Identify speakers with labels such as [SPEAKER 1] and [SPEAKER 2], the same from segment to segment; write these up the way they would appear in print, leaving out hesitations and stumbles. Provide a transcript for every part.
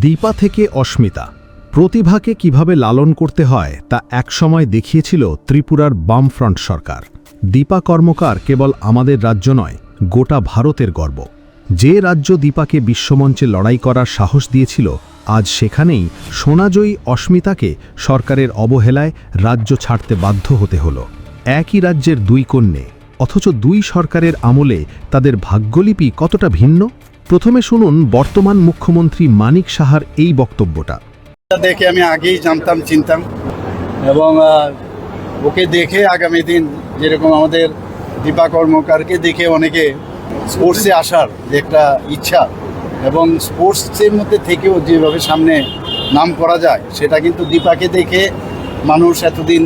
[SPEAKER 1] দীপা থেকে অস্মিতা প্রতিভাকে কিভাবে লালন করতে হয় তা একসময় দেখিয়েছিল ত্রিপুরার বামফ্রন্ট সরকার। দীপা কর্মকার কেবল আমাদের রাজ্য নয়, গোটা ভারতের গর্ব। যে রাজ্য দীপাকে বিশ্বমঞ্চে লড়াই করার সাহস দিয়েছিল, আজ সেখানেই সোনাজয়ী অস্মিতাকে সরকারের অবহেলায় রাজ্য ছাড়তে বাধ্য হতে হল। একই রাজ্যের দুই কন্যে, অথচ দুই সরকারের আমলে তাদের ভাগ্যলিপি কতটা ভিন্ন। প্রথমে শুনুন বর্তমান মুখ্যমন্ত্রী মানিক সাহার এই বক্তব্যটা।
[SPEAKER 2] দেখে আমি আগেই জানতাম, চিনতাম, এবং ওকে দেখে আগামী দিন যেরকম আমাদের দীপা কর্মকারকে দেখে অনেকে স্পোর্টসে আসার যে একটা ইচ্ছা, এবং স্পোর্টসের মধ্যে থেকেও যেভাবে সামনে নাম করা যায়, সেটা কিন্তু দীপাকে দেখে মানুষ এতদিন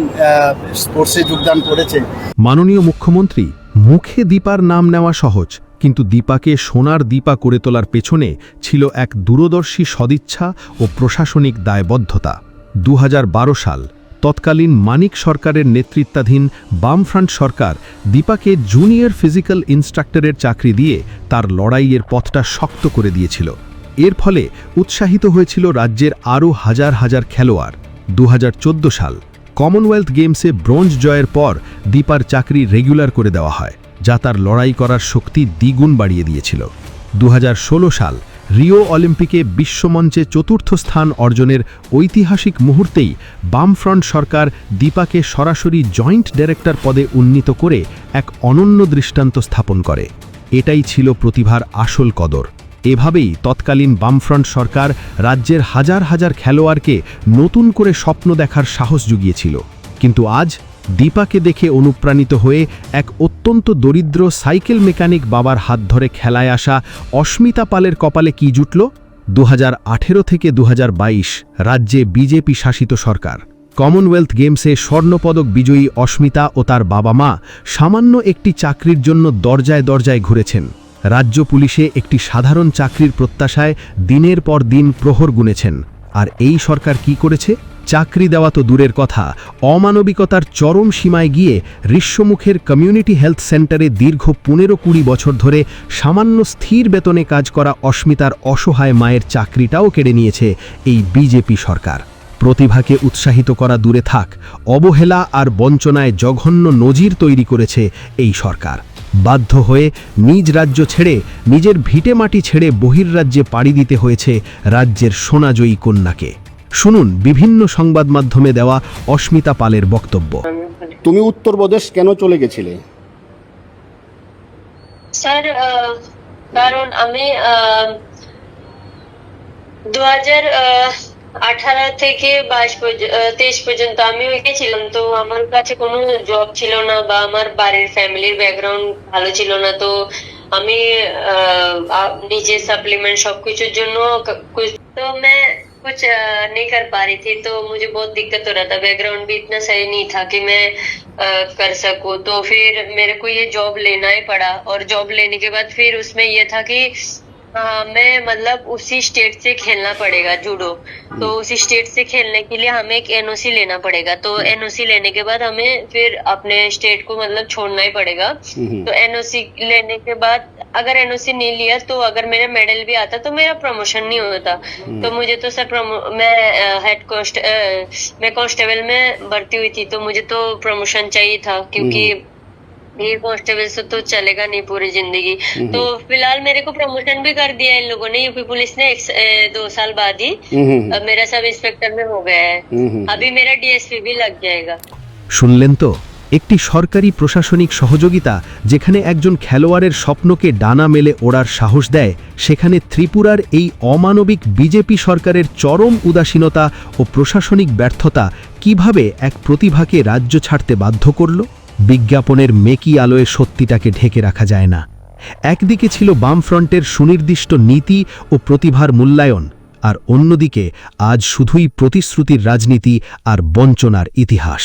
[SPEAKER 2] স্পোর্টসে যোগদান করেছে।
[SPEAKER 1] মাননীয় মুখ্যমন্ত্রী, মুখে দীপার নাম নেওয়া সহজ, কিন্তু দীপাকে সোনার দীপা করে তোলার পেছনে ছিল এক দূরদর্শী সদিচ্ছা ও প্রশাসনিক দায়বদ্ধতা। 2012 সাল তৎকালীন মানিক সরকারের নেতৃত্বাধীন বামফ্রন্ট সরকার দীপাকে জুনিয়র ফিজিক্যাল ইন্সট্রাক্টরের চাকরি দিয়ে তার লড়াইয়ের পথটা শক্ত করে দিয়েছিল। এর ফলে উৎসাহিত হয়েছিল রাজ্যের আরও হাজার হাজার খেলোয়াড়। 2014 সাল কমনওয়েলথ গেমসে ব্রোঞ্জ জয়ের পর দীপার চাকরি রেগুলার করে দেওয়া হয়, যা তার লড়াই করার শক্তি দ্বিগুণ বাড়িয়ে দিয়েছিল। 2016 সাল রিও অলিম্পিকে বিশ্বমঞ্চে চতুর্থ স্থান অর্জনের ঐতিহাসিক মুহূর্তেই বামফ্রন্ট সরকার দীপাকে সরাসরি জয়েন্ট ডাইরেক্টর পদে উন্নীত করে এক অনন্য দৃষ্টান্ত স্থাপন করে। এটাই ছিল প্রতিভার আসল কদর। এভাবেই তৎকালীন বামফ্রন্ট সরকার রাজ্যের হাজার হাজার খেলোয়াড়কে নতুন করে স্বপ্ন দেখার সাহস জুগিয়েছিল। কিন্তু আজ দীপাকে দেখে অনুপ্রাণিত হয়ে এক অত্যন্ত দরিদ্র সাইকেল মেকানিক বাবার হাত ধরে খেলায় আসা অস্মিতা পালের কপালে কি জুটল? 2018 থেকে 2022 রাজ্যে বিজেপি শাসিত সরকার। কমনওয়েলথ গেমসে স্বর্ণপদক বিজয়ী অস্মিতা ও তার বাবা মা সামান্য একটি চাকরির জন্য দরজায় দরজায় ঘুরেছেন। রাজ্য পুলিশে একটি সাধারণ চাকরির প্রত্যাশায় দিনের পর দিন প্রহর গুনেছেন। আর এই সরকার কি করেছে? চাকরি দেওয়া তো দূরের কথা, অমানবিকতার চরম সীমায় গিয়ে ঋষ্যমুখের কমিউনিটি হেলথ সেন্টারে দীর্ঘ 15-20 বছর ধরে সামান্য স্থির বেতনে কাজ করা অস্মিতার অসহায় মায়ের চাকরিটাও কেড়ে নিয়েছে এই বিজেপি সরকার। প্রতিভাকে উৎসাহিত করা দূরে থাক, অবহেলা আর বঞ্চনায় জঘন্য নজির তৈরি করেছে এই সরকার। বাধ্য হয়ে নিজ রাজ্য ছেড়ে, নিজের ভিটে মাটি ছেড়ে বহির্রাজ্যে পাড়ি দিতে হয়েছে রাজ্যের সোনাজয়ী কন্যাকে। শুনুন বিভিন্ন সংবাদ মাধ্যমে দেওয়া অস্মিতা পালের বক্তব্য।
[SPEAKER 3] তুমি উত্তরপ্রদেশ কেন চলে গেছিলে?
[SPEAKER 4] স্যার, কারণ আমি 2018 থেকে 23 পর্যন্ত আমি ওইখানে ছিলাম। তো আমার কাছে কোনো জব ছিল না, বা আমার বাড়ির ফ্যামিলির ব্যাকগ্রাউন্ড ভালো ছিল না। তো আমি নিজে সাপ্লিমেंट সবকিছুর জন্য तो मैं कुछ नहीं कर पा रही थी। तो मुझे बहुत दिक्कत हो रहा था, बैकग्राउंड भी इतना सही नहीं था कि मैं कर सकूं। तो फिर मेरे को ये जॉब लेना ही पड़ा, और जॉब लेने के बाद फिर उसमें ये था कि मैं मतलब उसी स्टेट से खेलना पड़ेगा जूडो। तो उसी स्टेट से खेलने के लिए हमें एक एनओसी लेना पड़ेगा। तो एनओसी लेने के बाद हमें फिर अपने स्टेट को मतलब छोड़ना ही पड़ेगा। तो एनओसी लेने के बाद अगर एनओसी नहीं लिया, तो अगर मेरा मेडल भी आता तो मेरा प्रमोशन नहीं होता। तो मुझे तो सर मैं कांस्टेबल में भर्ती हुई थी, तो मुझे तो प्रमोशन चाहिए था, क्योंकि ये कांस्टेबल से तो चलेगा नहीं पूरी जिंदगी। तो फिलहाल मेरे को प्रमोशन भी कर दिया इन लोगों ने, यूपी पुलिस ने 2 साल बाद ही मेरा सब इंस्पेक्टर में हो गया है। अभी मेरा डीएसपी भी लग जाएगा।
[SPEAKER 1] শুনলেন তো, একটি সরকারি প্রশাসনিক সহযোগিতা যেখানে একজন খেলোয়াড়ের স্বপ্নকে ডানা মেলে ওড়ার সাহস দেয়, সেখানে ত্রিপুরার এই অমানবিক বিজেপি সরকারের চরম উদাসীনতা ও প্রশাসনিক ব্যর্থতা কিভাবে এক প্রতিভাকে রাজ্য ছাড়তে বাধ্য করল। বিজ্ঞাপনের মেকি আলোয় সত্যিটাকে ঢেকে রাখা যায় না। একদিকে ছিল বামফ্রন্টের সুনির্দিষ্ট নীতি ও প্রতিভার মূল্যায়ন, আর অন্যদিকে আজ শুধুই প্রতিশ্রুতির রাজনীতি আর বঞ্চনার ইতিহাস।